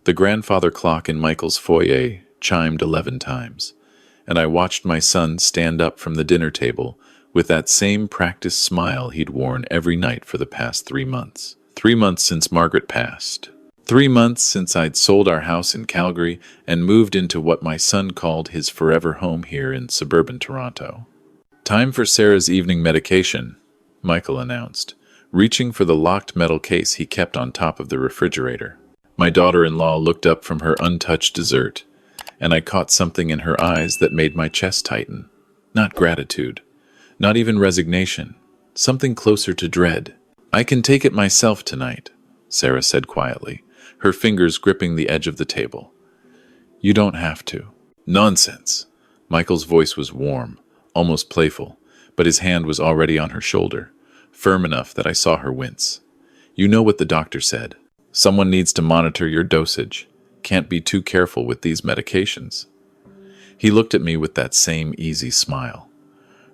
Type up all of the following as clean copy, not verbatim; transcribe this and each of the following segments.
The grandfather clock in Michael's foyer chimed 11 times, and I watched my son stand up from the dinner table with that same practiced smile he'd worn every night for the past 3 months. 3 months since Margaret passed. 3 months since I'd sold our house in Calgary and moved into what my son called his forever home here in suburban Toronto. "Time for Sarah's evening medication," Michael announced, reaching for the locked metal case he kept on top of the refrigerator. My daughter-in-law looked up from her untouched dessert, and I caught something in her eyes that made my chest tighten. Not gratitude, not even resignation, something closer to dread. "I can take it myself tonight," Sarah said quietly, her fingers gripping the edge of the table. "You don't have to." "Nonsense." Michael's voice was warm, almost playful, but his hand was already on her shoulder, firm enough that I saw her wince. "You know what the doctor said. Someone needs to monitor your dosage. Can't be too careful with these medications." He looked at me with that same easy smile.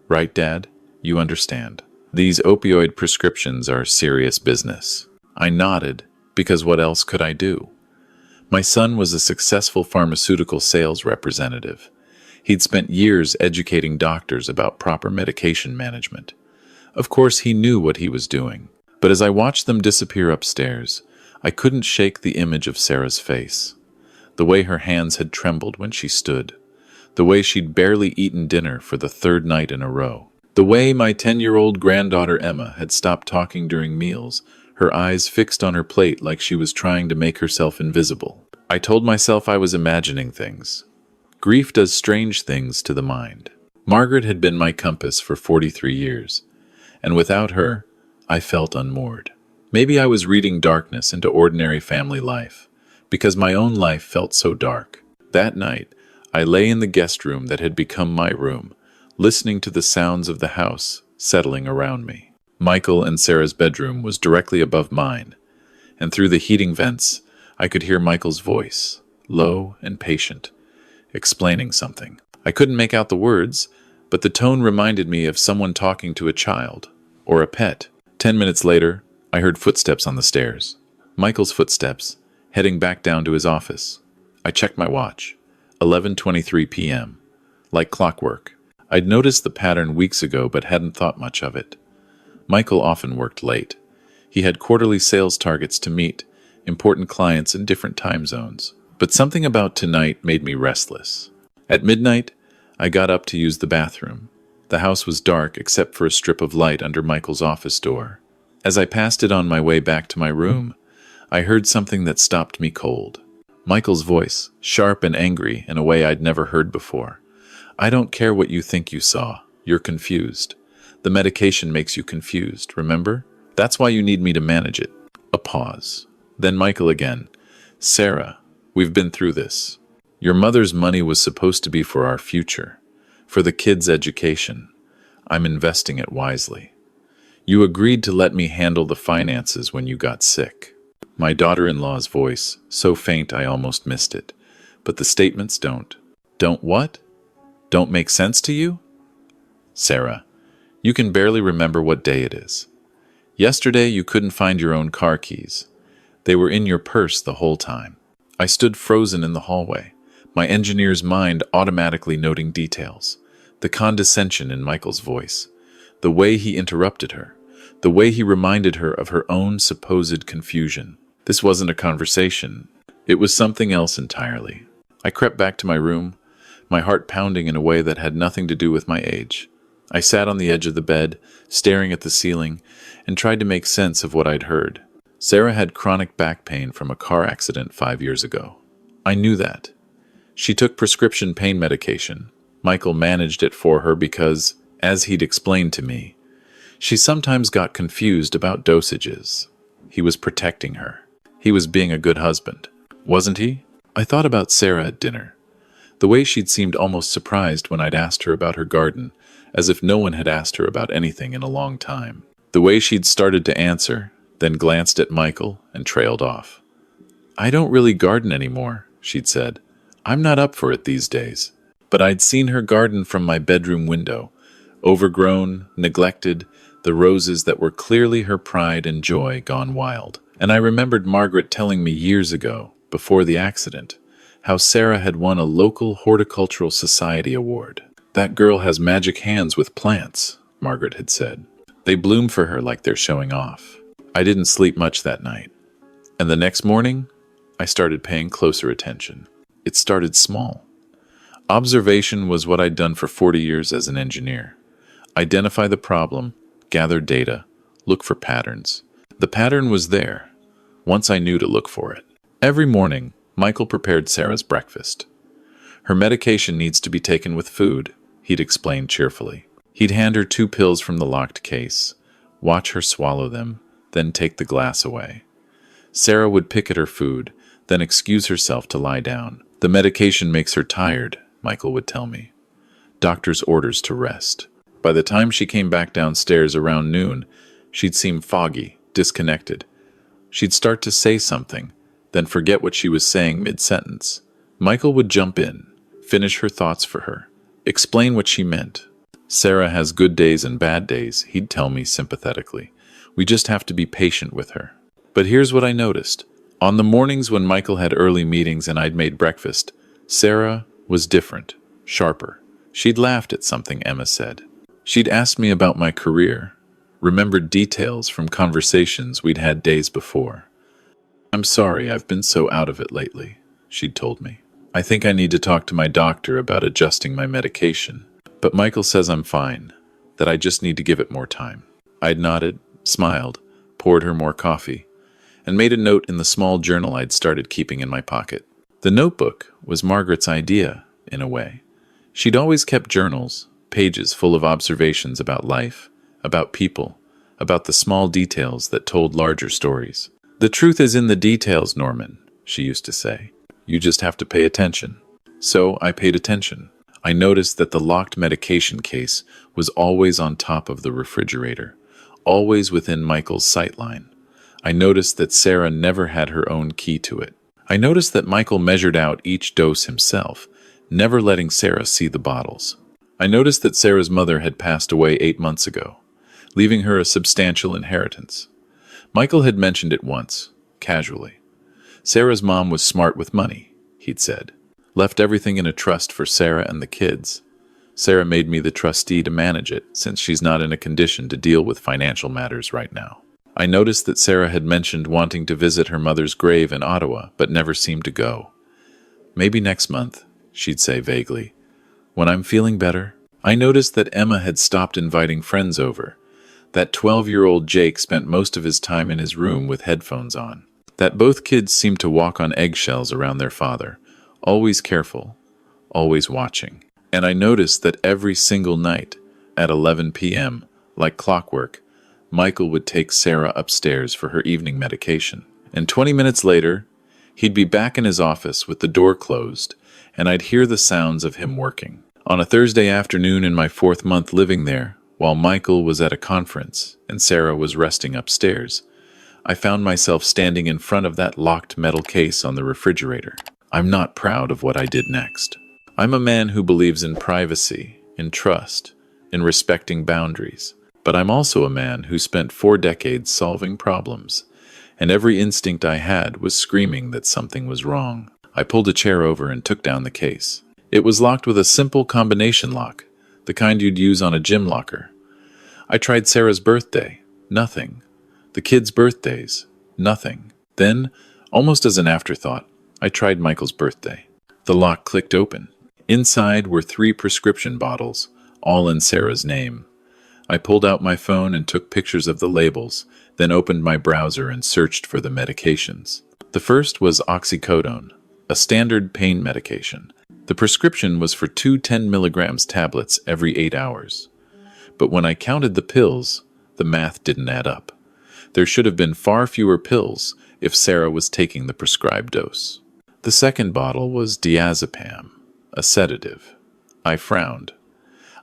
"Right, Dad? You understand. These opioid prescriptions are serious business." I nodded, because what else could I do? My son was a successful pharmaceutical sales representative. He'd spent years educating doctors about proper medication management. Of course, he knew what he was doing. But as I watched them disappear upstairs, I couldn't shake the image of Sarah's face. The way her hands had trembled when she stood. The way she'd barely eaten dinner for the third night in a row. The way my 10-year-old granddaughter Emma had stopped talking during meals, her eyes fixed on her plate like she was trying to make herself invisible. I told myself I was imagining things. Grief does strange things to the mind. Margaret had been my compass for 43 years, and without her, I felt unmoored. Maybe I was reading darkness into ordinary family life, because my own life felt so dark. That night, I lay in the guest room that had become my room, listening to the sounds of the house settling around me. Michael and Sarah's bedroom was directly above mine, and through the heating vents, I could hear Michael's voice, low and patient, explaining something. I couldn't make out the words, but the tone reminded me of someone talking to a child, or a pet. 10 minutes later, I heard footsteps on the stairs. Michael's footsteps, heading back down to his office. I checked my watch. 11:23 p.m. Like clockwork. I'd noticed the pattern weeks ago but hadn't thought much of it. Michael often worked late. He had quarterly sales targets to meet, important clients in different time zones. But something about tonight made me restless. At midnight, I got up to use the bathroom. The house was dark except for a strip of light under Michael's office door. As I passed it on my way back to my room, I heard something that stopped me cold. Michael's voice, sharp and angry in a way I'd never heard before. "I don't care what you think you saw. You're confused. The medication makes you confused, remember? That's why you need me to manage it." A pause. Then Michael again. "Sarah, we've been through this. Your mother's money was supposed to be for our future, for the kids' education. I'm investing it wisely. You agreed to let me handle the finances when you got sick." My daughter-in-law's voice, so faint I almost missed it. "But the statements don't." "Don't what? Don't make sense to you?" "Sarah, you can barely remember what day it is. Yesterday you couldn't find your own car keys. They were in your purse the whole time." I stood frozen in the hallway, my engineer's mind automatically noting details. The condescension in Michael's voice. The way he interrupted her. The way he reminded her of her own supposed confusion. This wasn't a conversation. It was something else entirely. I crept back to my room, my heart pounding in a way that had nothing to do with my age. I sat on the edge of the bed, staring at the ceiling, and tried to make sense of what I'd heard. Sarah had chronic back pain from a car accident 5 years ago. I knew that. She took prescription pain medication. Michael managed it for her because, as he'd explained to me, she sometimes got confused about dosages. He was protecting her. He was being a good husband. Wasn't he? I thought about Sarah at dinner. The way she'd seemed almost surprised when I'd asked her about her garden, as if no one had asked her about anything in a long time. The way she'd started to answer, then glanced at Michael and trailed off. "I don't really garden anymore," she'd said. "I'm not up for it these days." But I'd seen her garden from my bedroom window, overgrown, neglected, the roses that were clearly her pride and joy gone wild. And I remembered Margaret telling me years ago, before the accident, how Sarah had won a local horticultural society award. "That girl has magic hands with plants," Margaret had said. "They bloom for her like they're showing off." I didn't sleep much that night, and the next morning, I started paying closer attention. It started small. Observation was what I'd done for 40 years as an engineer. Identify the problem, gather data, look for patterns. The pattern was there, once I knew to look for it. Every morning, Michael prepared Sarah's breakfast. "Her medication needs to be taken with food," he'd explain cheerfully. He'd hand her 2 pills from the locked case, watch her swallow them, then take the glass away. Sarah would pick at her food, then excuse herself to lie down. "The medication makes her tired," Michael would tell me. "Doctor's orders to rest." By the time she came back downstairs around noon, she'd seem foggy, disconnected. She'd start to say something, then forget what she was saying mid-sentence. Michael would jump in, finish her thoughts for her, explain what she meant. "Sarah has good days and bad days," he'd tell me sympathetically. "We just have to be patient with her." But here's what I noticed. On the mornings when Michael had early meetings and I'd made breakfast, Sarah was different, sharper. She'd laughed at something Emma said. She'd asked me about my career, remembered details from conversations we'd had days before. "I'm sorry I've been so out of it lately," she'd told me. "I think I need to talk to my doctor about adjusting my medication. But Michael says I'm fine, that I just need to give it more time." I'd nodded, smiled, poured her more coffee, and made a note in the small journal I'd started keeping in my pocket. The notebook was Margaret's idea, in a way. She'd always kept journals, pages full of observations about life, about people, about the small details that told larger stories. "The truth is in the details, Norman," she used to say. "You just have to pay attention." So I paid attention. I noticed that the locked medication case was always on top of the refrigerator, always within Michael's sightline. I noticed that Sarah never had her own key to it. I noticed that Michael measured out each dose himself, never letting Sarah see the bottles. I noticed that Sarah's mother had passed away 8 months ago, leaving her a substantial inheritance. Michael had mentioned it once, casually. Sarah's mom was smart with money, he'd said. Left everything in a trust for Sarah and the kids. Sarah made me the trustee to manage it, since she's not in a condition to deal with financial matters right now. I noticed that Sarah had mentioned wanting to visit her mother's grave in Ottawa, but never seemed to go. "Maybe next month," she'd say vaguely, "when I'm feeling better." I noticed that Emma had stopped inviting friends over. That 12-year-old Jake spent most of his time in his room with headphones on. That both kids seemed to walk on eggshells around their father, always careful, always watching. And I noticed that every single night, at 11 p.m., like clockwork, Michael would take Sarah upstairs for her evening medication. And 20 minutes later, he'd be back in his office with the door closed, and I'd hear the sounds of him working. On a Thursday afternoon in my 4th month living there, while Michael was at a conference and Sarah was resting upstairs, I found myself standing in front of that locked metal case on the refrigerator. I'm not proud of what I did next. I'm a man who believes in privacy, in trust, in respecting boundaries. But I'm also a man who spent 4 decades solving problems, and every instinct I had was screaming that something was wrong. I pulled a chair over and took down the case. It was locked with a simple combination lock, the kind you'd use on a gym locker. I tried Sarah's birthday. Nothing. The kids' birthdays. Nothing. Then, almost as an afterthought, I tried Michael's birthday. The lock clicked open. Inside were 3 prescription bottles, all in Sarah's name. I pulled out my phone and took pictures of the labels, then opened my browser and searched for the medications. The first was oxycodone, a standard pain medication. The prescription was for 2 10 mg tablets every 8 hours. But when I counted the pills, the math didn't add up. There should have been far fewer pills if Sarah was taking the prescribed dose. The second bottle was diazepam, a sedative. I frowned.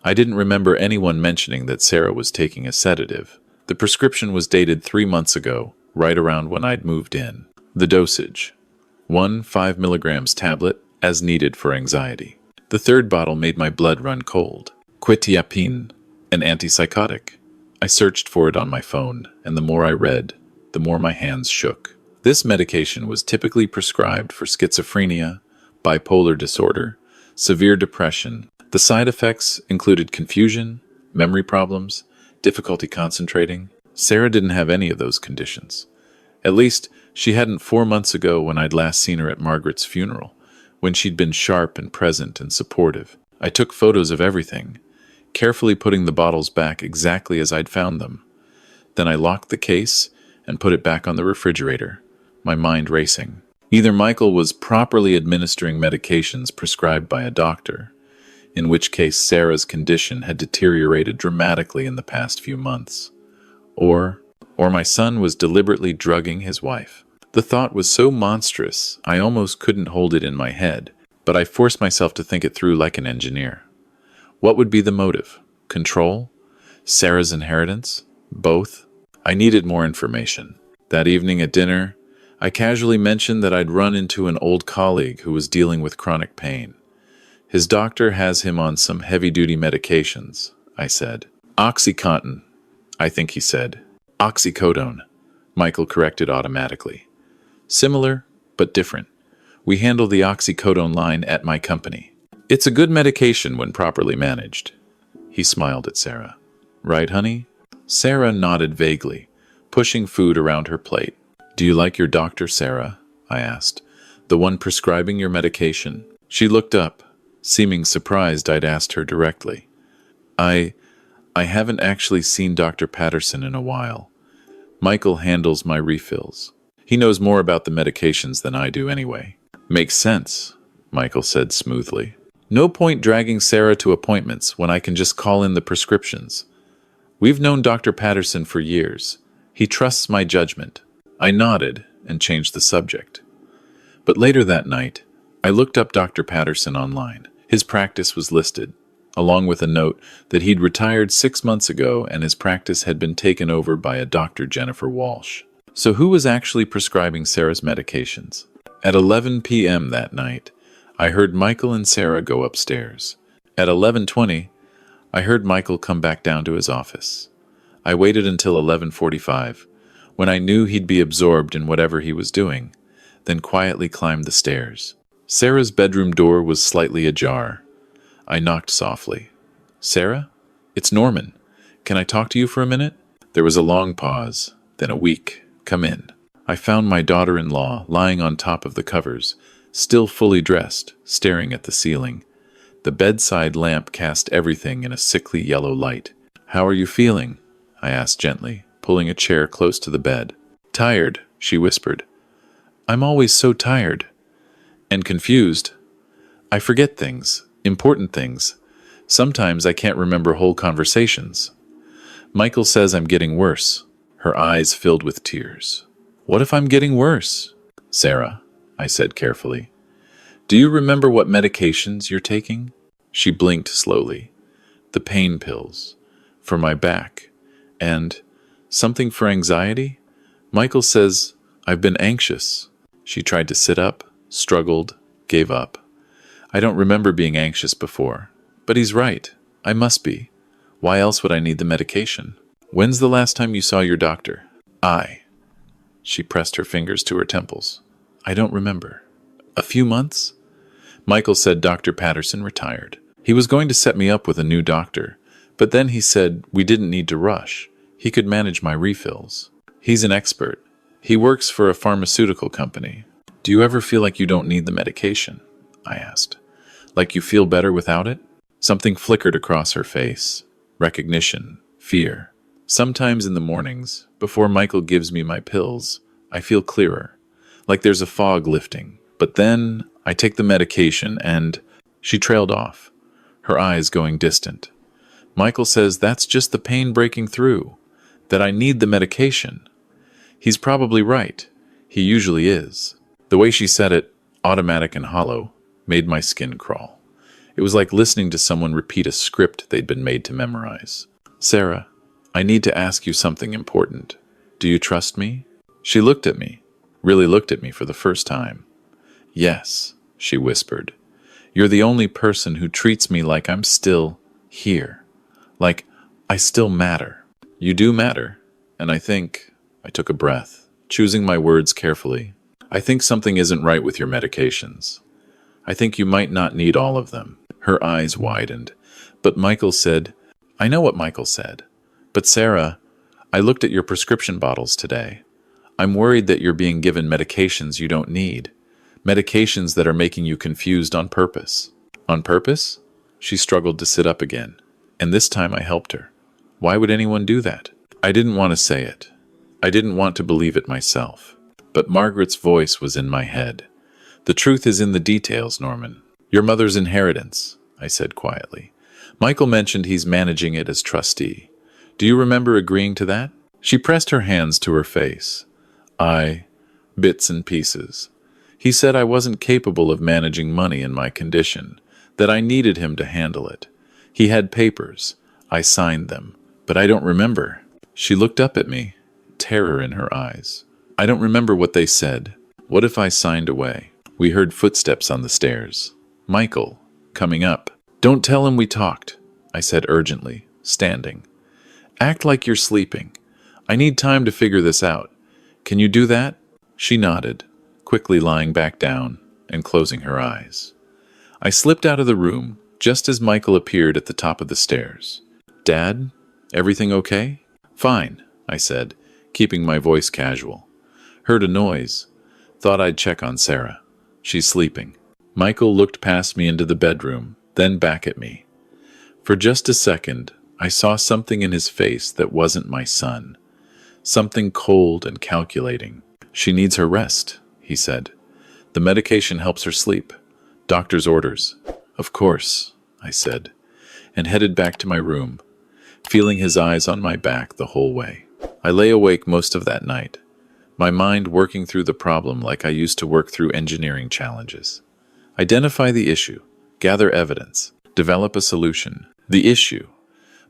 I didn't remember anyone mentioning that Sarah was taking a sedative. The prescription was dated 3 months ago, right around when I'd moved in. The dosage: 1 5 mg tablet, as needed for anxiety. The third bottle made my blood run cold. Quetiapine, an antipsychotic. I searched for it on my phone, and the more I read, the more my hands shook. This medication was typically prescribed for schizophrenia, bipolar disorder, severe depression. The side effects included confusion, memory problems, difficulty concentrating. Sarah didn't have any of those conditions. At least, she hadn't 4 months ago when I'd last seen her at Margaret's funeral, when she'd been sharp and present and supportive. I took photos of everything, carefully putting the bottles back exactly as I'd found them. Then I locked the case and put it back on the refrigerator, my mind racing. Either Michael was properly administering medications prescribed by a doctor, in which case Sarah's condition had deteriorated dramatically in the past few months, or my son was deliberately drugging his wife. The thought was so monstrous, I almost couldn't hold it in my head, but I forced myself to think it through like an engineer. What would be the motive? Control? Sarah's inheritance? Both? I needed more information. That evening at dinner, I casually mentioned that I'd run into an old colleague who was dealing with chronic pain. His doctor has him on some heavy-duty medications, I said. Oxycontin, I think he said. Oxycodone, Michael corrected automatically. Similar, but different. We handle the oxycodone line at my company. It's a good medication when properly managed. He smiled at Sarah. Right, honey? Sarah nodded vaguely, pushing food around her plate. Do you like your doctor, Sarah? I asked. The one prescribing your medication? She looked up, seeming surprised I'd asked her directly. I haven't actually seen Dr. Patterson in a while. Michael handles my refills. He knows more about the medications than I do anyway. Makes sense, Michael said smoothly. No point dragging Sarah to appointments when I can just call in the prescriptions. We've known Dr. Patterson for years. He trusts my judgment. I nodded and changed the subject. But later that night, I looked up Dr. Patterson online. His practice was listed, along with a note that he'd retired 6 months ago and his practice had been taken over by a Dr. Jennifer Walsh. So who was actually prescribing Sarah's medications? At 11 p.m. that night, I heard Michael and Sarah go upstairs. At 11:20, I heard Michael come back down to his office. I waited until 11:45, when I knew he'd be absorbed in whatever he was doing, then quietly climbed the stairs. Sarah's bedroom door was slightly ajar. I knocked softly. Sarah? It's Norman. Can I talk to you for a minute? There was a long pause, then a weak, come in. I found my daughter-in-law lying on top of the covers, still fully dressed, staring at the ceiling. The bedside lamp cast everything in a sickly yellow light. How are you feeling? I asked gently, pulling a chair close to the bed. Tired, she whispered. I'm always so tired. And confused. I forget things, important things. Sometimes I can't remember whole conversations. Michael says I'm getting worse. Her eyes filled with tears. What if I'm getting worse? Sarah, I said carefully. Do you remember what medications you're taking? She blinked slowly. The pain pills. For my back. And something for anxiety? Michael says I've been anxious. She tried to sit up, struggled, gave up. I don't remember being anxious before. But he's right. I must be. Why else would I need the medication? When's the last time you saw your doctor? She pressed her fingers to her temples. I don't remember. A few months? Michael said Dr. Patterson retired. He was going to set me up with a new doctor, but then he said we didn't need to rush. He could manage my refills. He's an expert. He works for a pharmaceutical company. Do you ever feel like you don't need the medication? I asked. Like you feel better without it? Something flickered across her face. Recognition. Fear. Sometimes in the mornings, before Michael gives me my pills, I feel clearer, like there's a fog lifting. But then I take the medication and... She trailed off, her eyes going distant. Michael says that's just the pain breaking through, that I need the medication. He's probably right. He usually is. The way she said it, automatic and hollow, made my skin crawl. It was like listening to someone repeat a script they'd been made to memorize. Sarah, I need to ask you something important. Do you trust me? She looked at me, really looked at me for the first time. Yes, she whispered. You're the only person who treats me like I'm still here. Like I still matter. You do matter. And I took a breath. choosing my words carefully. I think something isn't right with your medications. I think you might not need all of them. Her eyes widened. But Michael said, I know what Michael said. But Sarah, I looked at your prescription bottles today. I'm worried that you're being given medications you don't need. Medications that are making you confused on purpose. On purpose? She struggled to sit up again. And this time I helped her. Why would anyone do that? I didn't want to say it. I didn't want to believe it myself. But Margaret's voice was in my head. The truth is in the details, Norman. Your mother's inheritance, I said quietly. Michael mentioned he's managing it as trustee. Do you remember agreeing to that? She pressed her hands to her face. Bits and pieces. He said I wasn't capable of managing money in my condition, that I needed him to handle it. He had papers. I signed them, but I don't remember. She looked up at me, terror in her eyes. I don't remember what they said. What if I signed away? We heard footsteps on the stairs. Michael, coming up. Don't tell him we talked, I said urgently, standing. Act like you're sleeping. I need time to figure this out. Can you do that? She nodded, quickly lying back down and closing her eyes. I slipped out of the room just as Michael appeared at the top of the stairs. Dad, everything okay? Fine, I said, keeping my voice casual. Heard a noise. Thought I'd check on Sarah. She's sleeping. Michael looked past me into the bedroom, then back at me. For just a second, I saw something in his face that wasn't my son. Something cold and calculating. She needs her rest, he said. The medication helps her sleep. Doctor's orders. Of course, I said, and headed back to my room, feeling his eyes on my back the whole way. I lay awake most of that night, my mind working through the problem like I used to work through engineering challenges. Identify the issue, gather evidence, develop a solution. The issue.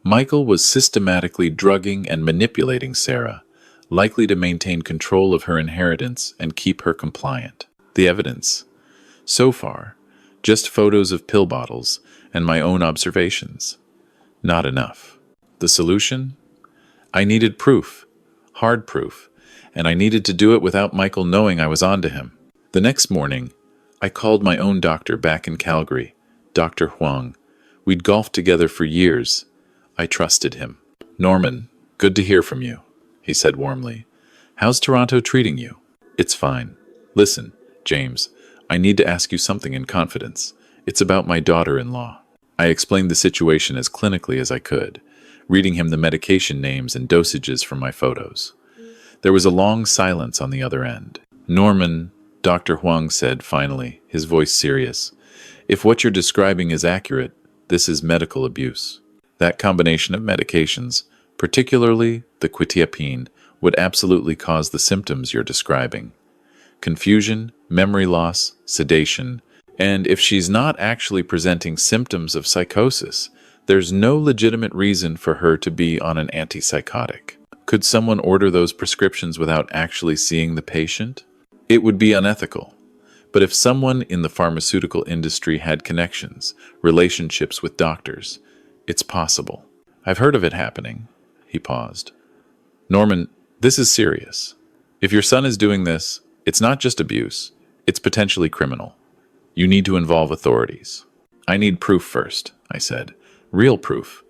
Michael was systematically drugging and manipulating Sarah, likely to maintain control of her inheritance and keep her compliant. The evidence. So far, just photos of pill bottles and my own observations. Not enough. The solution? I needed proof, hard proof, and I needed to do it without Michael knowing I was onto him. The next morning, I called my own doctor back in Calgary, Dr. Huang. We'd golfed together for years. I trusted him. Norman, good to hear from you, he said warmly. How's Toronto treating you? It's fine. Listen, James, I need to ask you something in confidence. It's about my daughter-in-law. I explained the situation as clinically as I could, reading him the medication names and dosages from my photos. There was a long silence on the other end. Norman, Dr. Huang said finally, his voice serious. If what you're describing is accurate, this is medical abuse. That combination of medications, particularly the quetiapine, would absolutely cause the symptoms you're describing. Confusion, memory loss, sedation, and if she's not actually presenting symptoms of psychosis, there's no legitimate reason for her to be on an antipsychotic. Could someone order those prescriptions without actually seeing the patient? It would be unethical. But if someone in the pharmaceutical industry had connections, relationships with doctors, it's possible. I've heard of it happening. He paused. Norman, this is serious. If your son is doing this, it's not just abuse, it's potentially criminal. You need to involve authorities. I need proof first, I said. Real proof.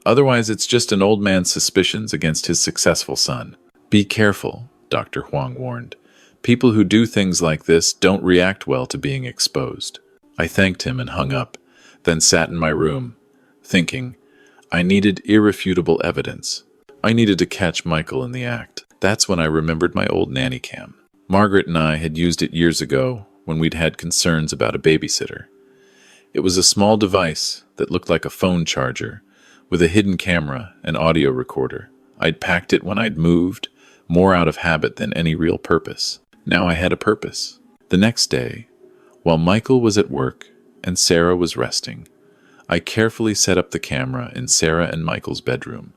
Otherwise, it's just an old man's suspicions against his successful son. Be careful, Dr. Huang warned. People who do things like this don't react well to being exposed. I thanked him and hung up, then sat in my room, thinking, I needed irrefutable evidence. I needed to catch Michael in the act. That's when I remembered my old nanny cam. Margaret and I had used it years ago when we'd had concerns about a babysitter. It was a small device that looked like a phone charger, with a hidden camera and audio recorder. I'd packed it when I'd moved, more out of habit than any real purpose. Now I had a purpose. The next day, while Michael was at work and Sarah was resting, I carefully set up the camera in Sarah and Michael's bedroom,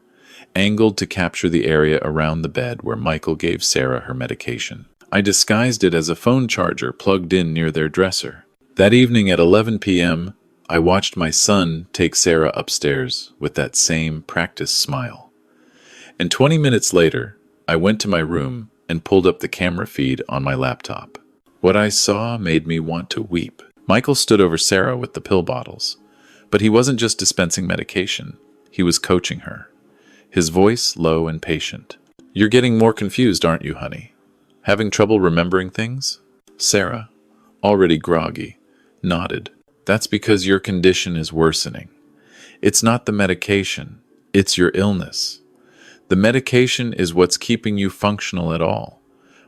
angled to capture the area around the bed where Michael gave Sarah her medication. I disguised it as a phone charger plugged in near their dresser. That evening at 11 p.m., I watched my son take Sarah upstairs with that same practiced smile. And 20 minutes later, I went to my room and pulled up the camera feed on my laptop. What I saw made me want to weep. Michael stood over Sarah with the pill bottles. But he wasn't just dispensing medication. He was coaching her. His voice low and patient. "You're getting more confused, aren't you, honey? Having trouble remembering things?" Sarah, already groggy, nodded. "That's because your condition is worsening. It's not the medication. It's your illness. The medication is what's keeping you functional at all.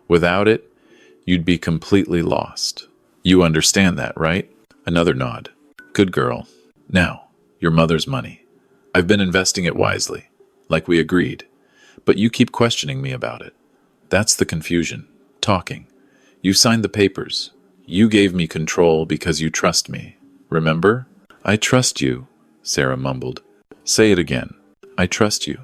Without it, you'd be completely lost. You understand that, right?" Another nod. "Good girl. Now, your mother's money. I've been investing it wisely, like we agreed. But you keep questioning me about it. That's the confusion. Talking. You signed the papers. You gave me control because you trust me. Remember?" "I trust you," Sarah mumbled. "Say it again. I trust you.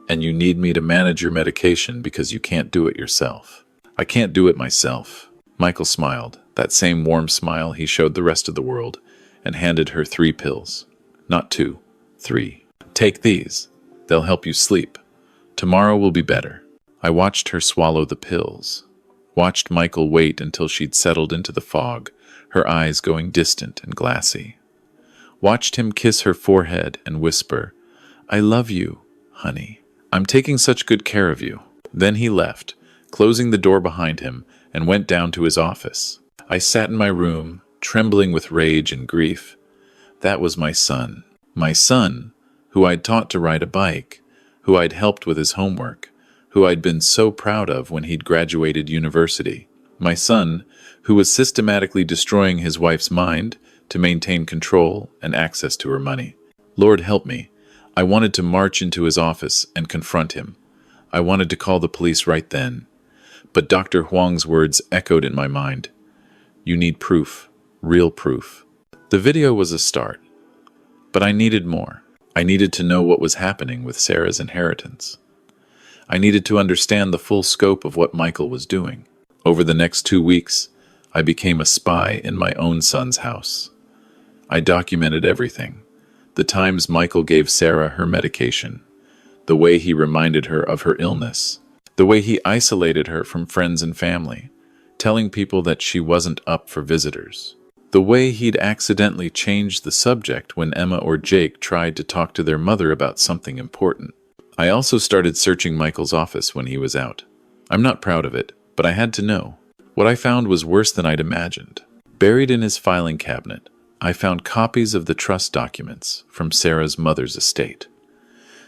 And you need me to manage your medication because you can't do it yourself." "I can't do it myself." Michael smiled, that same warm smile he showed the rest of the world, and handed her 3 pills. Not 2, 3. "Take these. They'll help you sleep. Tomorrow will be better." I watched her swallow the pills. Watched Michael wait until she'd settled into the fog, her eyes going distant and glassy. Watched him kiss her forehead and whisper, "I love you, honey. I'm taking such good care of you." Then he left, closing the door behind him, and went down to his office. I sat in my room, trembling with rage and grief. That was my son, who I'd taught to ride a bike, who I'd helped with his homework, who I'd been so proud of when he'd graduated university. My son, who was systematically destroying his wife's mind to maintain control and access to her money. Lord help me. I wanted to march into his office and confront him. I wanted to call the police right then. But Dr. Huang's words echoed in my mind. "You need proof, real proof." The video was a start. But I needed more. I needed to know what was happening with Sarah's inheritance. I needed to understand the full scope of what Michael was doing. Over the next 2 weeks, I became a spy in my own son's house. I documented everything. The times Michael gave Sarah her medication, the way he reminded her of her illness, the way he isolated her from friends and family, telling people that she wasn't up for visitors, the way he'd accidentally changed the subject when Emma or Jake tried to talk to their mother about something important. I also started searching Michael's office when he was out. I'm not proud of it, but I had to know. What I found was worse than I'd imagined. Buried in his filing cabinet, I found copies of the trust documents from Sarah's mother's estate.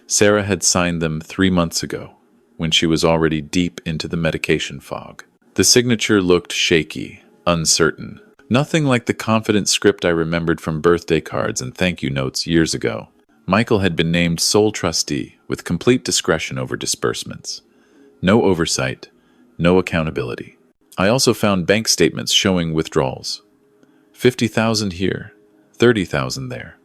Sarah had signed them 3 months ago, when she was already deep into the medication fog. The signature looked shaky, uncertain. Nothing like the confident script I remembered from birthday cards and thank you notes years ago. Michael had been named sole trustee with complete discretion over disbursements. No oversight, no accountability. I also found bank statements showing withdrawals. 50,000 here, 30,000 there.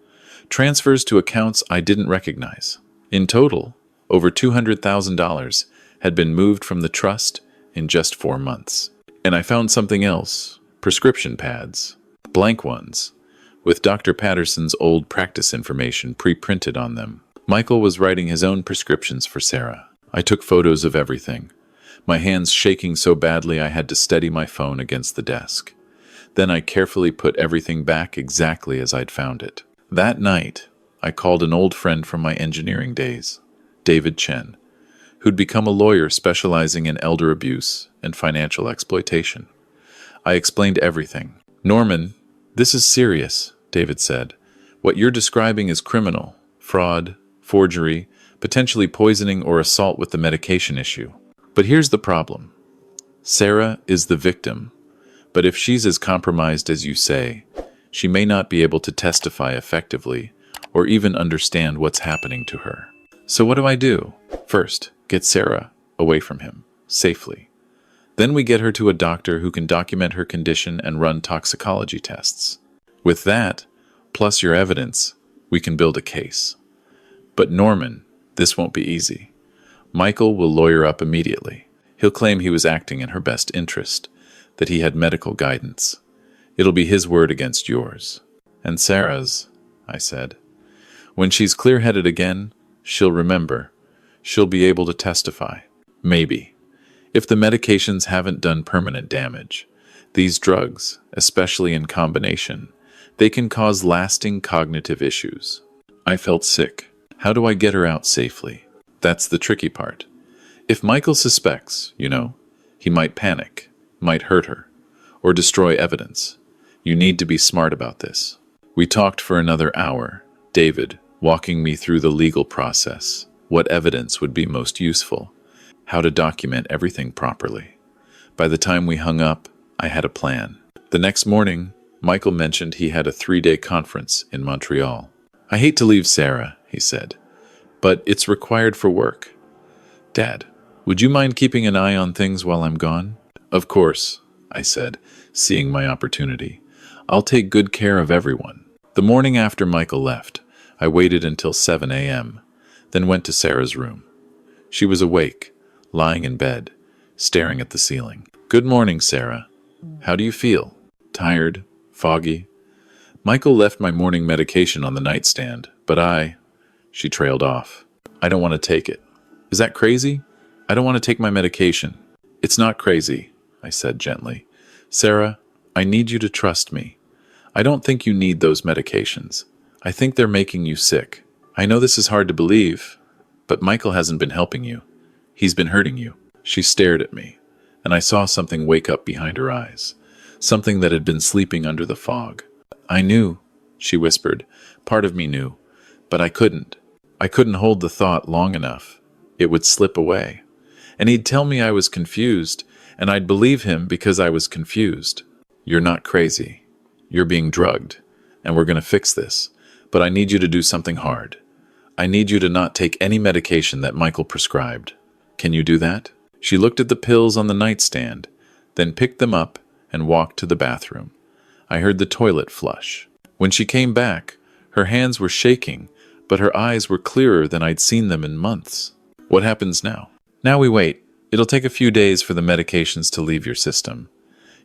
Transfers to accounts I didn't recognize. In total, over $200,000 had been moved from the trust in just 4 months. And I found something else, prescription pads, blank ones, with Dr. Patterson's old practice information pre-printed on them. Michael was writing his own prescriptions for Sarah. I took photos of everything, my hands shaking so badly I had to steady my phone against the desk. Then I carefully put everything back exactly as I'd found it. That night, I called an old friend from my engineering days, David Chen, who'd become a lawyer specializing in elder abuse and financial exploitation. I explained everything. "Norman, this is serious," David said. "What you're describing is criminal, fraud, forgery, potentially poisoning or assault with the medication issue. But here's the problem. Sarah is the victim. But if she's as compromised as you say, she may not be able to testify effectively or even understand what's happening to her. So what do I do? First, get Sarah away from him, safely. Then we get her to a doctor who can document her condition and run toxicology tests. With that, plus your evidence, we can build a case. But Norman, this won't be easy. Michael will lawyer up immediately. He'll claim he was acting in her best interest, that he had medical guidance. It'll be his word against yours. And Sarah's, I said. When she's clear-headed again, she'll remember. She'll be able to testify. Maybe. If the medications haven't done permanent damage, these drugs, especially in combination, they can cause lasting cognitive issues. I felt sick. How do I get her out safely? That's the tricky part. If Michael suspects, he might panic, might hurt her, or destroy evidence. You need to be smart about this. We talked for another hour, David walking me through the legal process, what evidence would be most useful, how to document everything properly. By the time we hung up, I had a plan. The next morning, Michael mentioned he had a 3-day conference in Montreal. I hate to leave Sarah, he said, but it's required for work. Dad, would you mind keeping an eye on things while I'm gone? Of course, I said, seeing my opportunity. I'll take good care of everyone. The morning after Michael left, I waited until 7 a.m., then went to Sarah's room. She was awake, lying in bed, staring at the ceiling. Good morning, Sarah. How do you feel? Tired? Foggy? Michael left my morning medication on the nightstand, but she trailed off. I don't want to take it. Is that crazy? I don't want to take my medication. It's not crazy, I said gently. Sarah, I need you to trust me. I don't think you need those medications. I think they're making you sick. I know this is hard to believe, but Michael hasn't been helping you. He's been hurting you. She stared at me, and I saw something wake up behind her eyes, something that had been sleeping under the fog. I knew, she whispered. Part of me knew, but I couldn't. I couldn't hold the thought long enough. It would slip away. And he'd tell me I was confused, and I'd believe him because I was confused. You're not crazy. You're being drugged, and we're going to fix this. But I need you to do something hard. I need you to not take any medication that Michael prescribed. Can you do that? She looked at the pills on the nightstand, then picked them up and walked to the bathroom. I heard the toilet flush. When she came back, her hands were shaking, but her eyes were clearer than I'd seen them in months. What happens now? Now we wait. It'll take a few days for the medications to leave your system.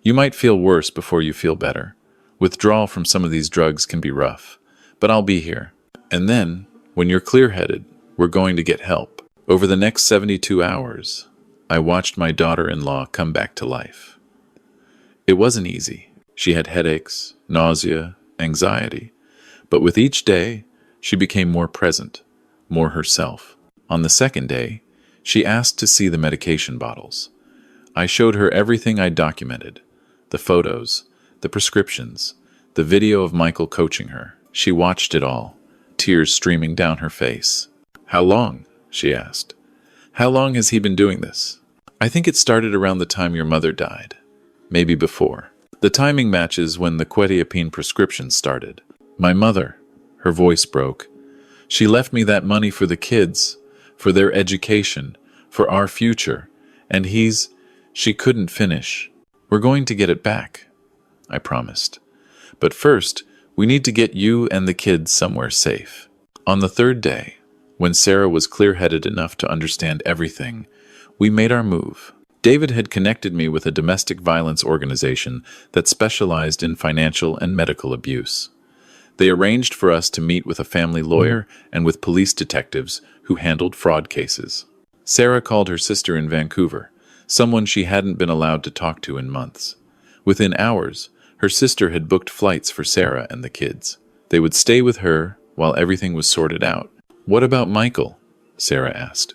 You might feel worse before you feel better. Withdrawal from some of these drugs can be rough, but I'll be here. And then, when you're clear-headed, we're going to get help. Over the next 72 hours, I watched my daughter-in-law come back to life. It wasn't easy. She had headaches, nausea, anxiety. But with each day, she became more present, more herself. On the second day, she asked to see the medication bottles. I showed her everything I documented, the photos, the prescriptions, the video of Michael coaching her. She watched it all, tears streaming down her face. How long? She asked. How long has he been doing this? I think it started around the time your mother died. Maybe before. The timing matches when the quetiapine prescription started. My mother, her voice broke. She left me that money for the kids, for their education, for our future, and she couldn't finish. We're going to get it back, I promised. But first, we need to get you and the kids somewhere safe. On the third day, when Sarah was clear-headed enough to understand everything, we made our move. David had connected me with a domestic violence organization that specialized in financial and medical abuse. They arranged for us to meet with a family lawyer and with police detectives who handled fraud cases. Sarah called her sister in Vancouver, someone she hadn't been allowed to talk to in months. Within hours, her sister had booked flights for Sarah and the kids. They would stay with her while everything was sorted out. What about Michael? Sarah asked.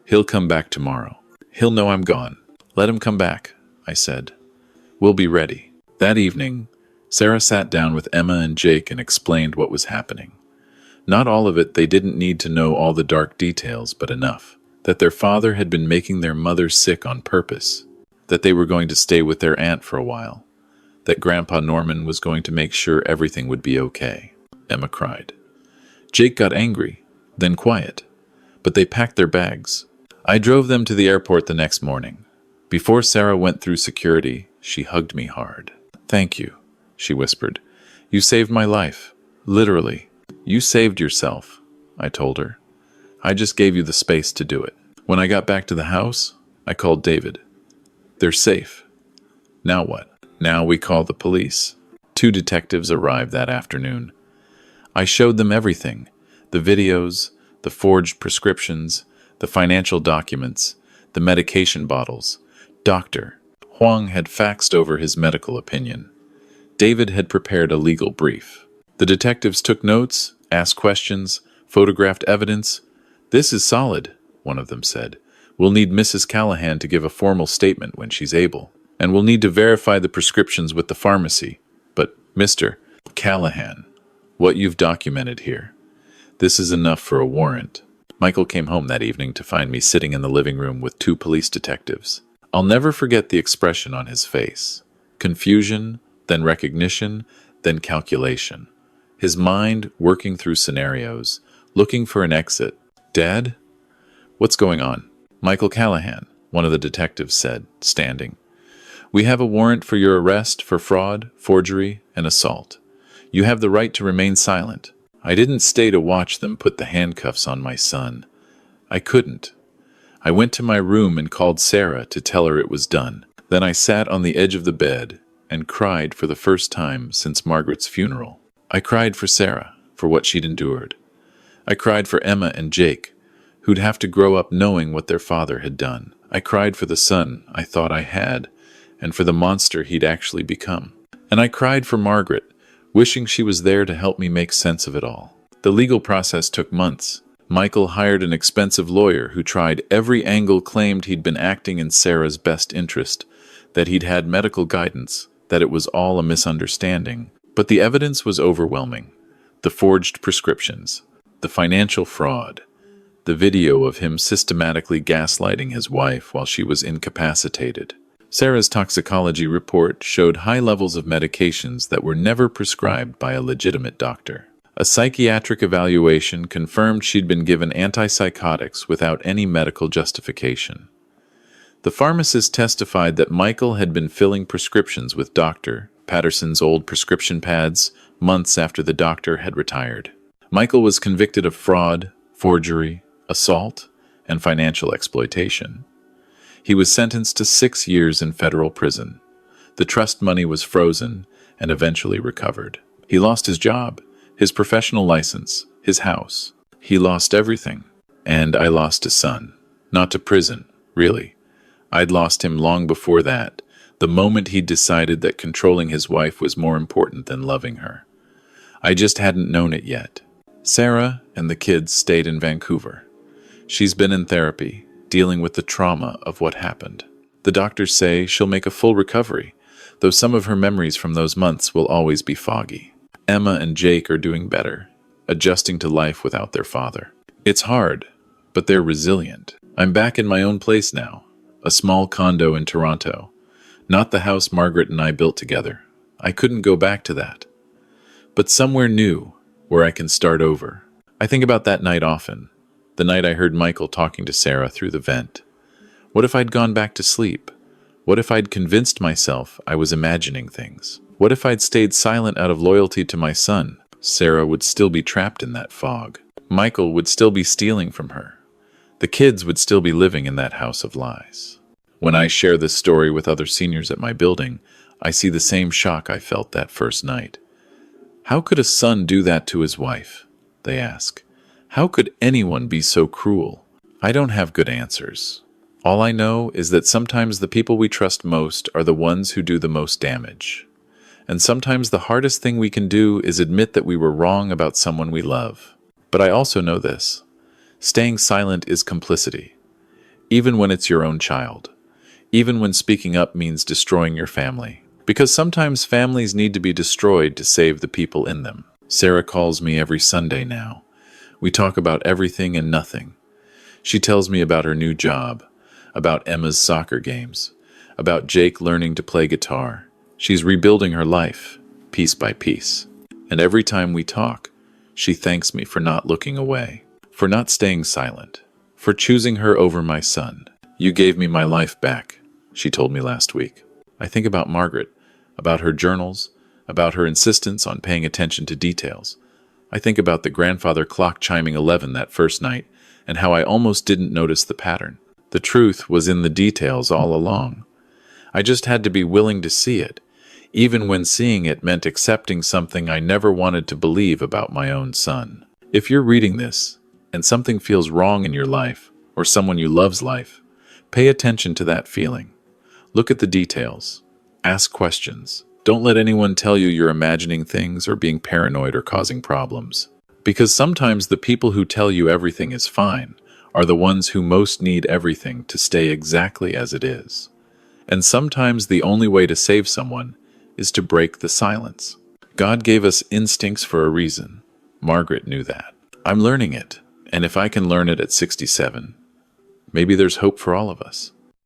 He'll come back tomorrow. He'll know I'm gone. Let him come back, I said. We'll be ready. That evening, Sarah sat down with Emma and Jake and explained what was happening. Not all of it, they didn't need to know all the dark details, but enough. That their father had been making their mother sick on purpose. That they were going to stay with their aunt for a while. That Grandpa Norman was going to make sure everything would be okay. Emma cried. Jake got angry, then quiet. But they packed their bags. I drove them to the airport the next morning. Before Sarah went through security, she hugged me hard. Thank you, she whispered. You saved my life. Literally. You saved yourself, I told her. I just gave you the space to do it. When I got back to the house, I called David. They're safe. Now what? Now we call the police. 2 detectives arrived that afternoon. I showed them everything. The videos, the forged prescriptions, the financial documents, the medication bottles. Doctor. Huang had faxed over his medical opinion. David had prepared a legal brief. The detectives took notes, asked questions, photographed evidence. "This is solid," one of them said. "We'll need Mrs. Callahan to give a formal statement when she's able. And we'll need to verify the prescriptions with the pharmacy. But, Mr. Callahan, what you've documented here, this is enough for a warrant." Michael came home that evening to find me sitting in the living room with two police detectives. I'll never forget the expression on his face. Confusion, then recognition, then calculation. His mind working through scenarios, looking for an exit. "Dad? What's going on?" "Michael Callahan," one of the detectives said, standing. "We have a warrant for your arrest for fraud, forgery, and assault. You have the right to remain silent." I didn't stay to watch them put the handcuffs on my son. I couldn't. I went to my room and called Sarah to tell her it was done. Then I sat on the edge of the bed and cried for the first time since Margaret's funeral. I cried for Sarah, for what she'd endured. I cried for Emma and Jake, who'd have to grow up knowing what their father had done. I cried for the son I thought I had, and for the monster he'd actually become. And I cried for Margaret, wishing she was there to help me make sense of it all. The legal process took months. Michael hired an expensive lawyer who tried every angle, claimed he'd been acting in Sarah's best interest, that he'd had medical guidance, that it was all a misunderstanding. But the evidence was overwhelming. The forged prescriptions, the financial fraud, the video of him systematically gaslighting his wife while she was incapacitated. Sarah's toxicology report showed high levels of medications that were never prescribed by a legitimate doctor. A psychiatric evaluation confirmed she'd been given antipsychotics without any medical justification. The pharmacist testified that Michael had been filling prescriptions with Dr. Patterson's old prescription pads months after the doctor had retired. Michael was convicted of fraud, forgery, assault, and financial exploitation. He was sentenced to 6 years in federal prison. The trust money was frozen and eventually recovered. He lost his job, his professional license, his house. He lost everything. And I lost a son. Not to prison, really. I'd lost him long before that, the moment he'd decided that controlling his wife was more important than loving her. I just hadn't known it yet. Sarah and the kids stayed in Vancouver. She's been in therapy, dealing with the trauma of what happened. The doctors say she'll make a full recovery, though some of her memories from those months will always be foggy. Emma and Jake are doing better, adjusting to life without their father. It's hard, but they're resilient. I'm back in my own place now, a small condo in Toronto. Not the house Margaret and I built together. I couldn't go back to that. But somewhere new, where I can start over. I think about that night often. The night I heard Michael talking to Sarah through the vent. What if I'd gone back to sleep? What if I'd convinced myself I was imagining things? What if I'd stayed silent out of loyalty to my son? Sarah would still be trapped in that fog. Michael would still be stealing from her. The kids would still be living in that house of lies. When I share this story with other seniors at my building, I see the same shock I felt that first night. How could a son do that to his wife? They ask. How could anyone be so cruel? I don't have good answers. All I know is that sometimes the people we trust most are the ones who do the most damage. And sometimes the hardest thing we can do is admit that we were wrong about someone we love. But I also know this. Staying silent is complicity. Even when it's your own child. Even when speaking up means destroying your family. Because sometimes families need to be destroyed to save the people in them. Sarah calls me every Sunday now. We talk about everything and nothing. She tells me about her new job, about Emma's soccer games, about Jake learning to play guitar. She's rebuilding her life, piece by piece. And every time we talk, she thanks me for not looking away, for not staying silent, for choosing her over my son. "You gave me my life back," she told me last week. I think about Margaret, about her journals, about her insistence on paying attention to details. I think about the grandfather clock chiming 11 that first night, and how I almost didn't notice the pattern. The truth was in the details all along. I just had to be willing to see it, even when seeing it meant accepting something I never wanted to believe about my own son. If you're reading this, and something feels wrong in your life, or someone you love's life, pay attention to that feeling. Look at the details. Ask questions. Don't let anyone tell you you're imagining things or being paranoid or causing problems. Because sometimes the people who tell you everything is fine are the ones who most need everything to stay exactly as it is. And sometimes the only way to save someone is to break the silence. God gave us instincts for a reason. Margaret knew that. I'm learning it, and if I can learn it at 67, maybe there's hope for all of us.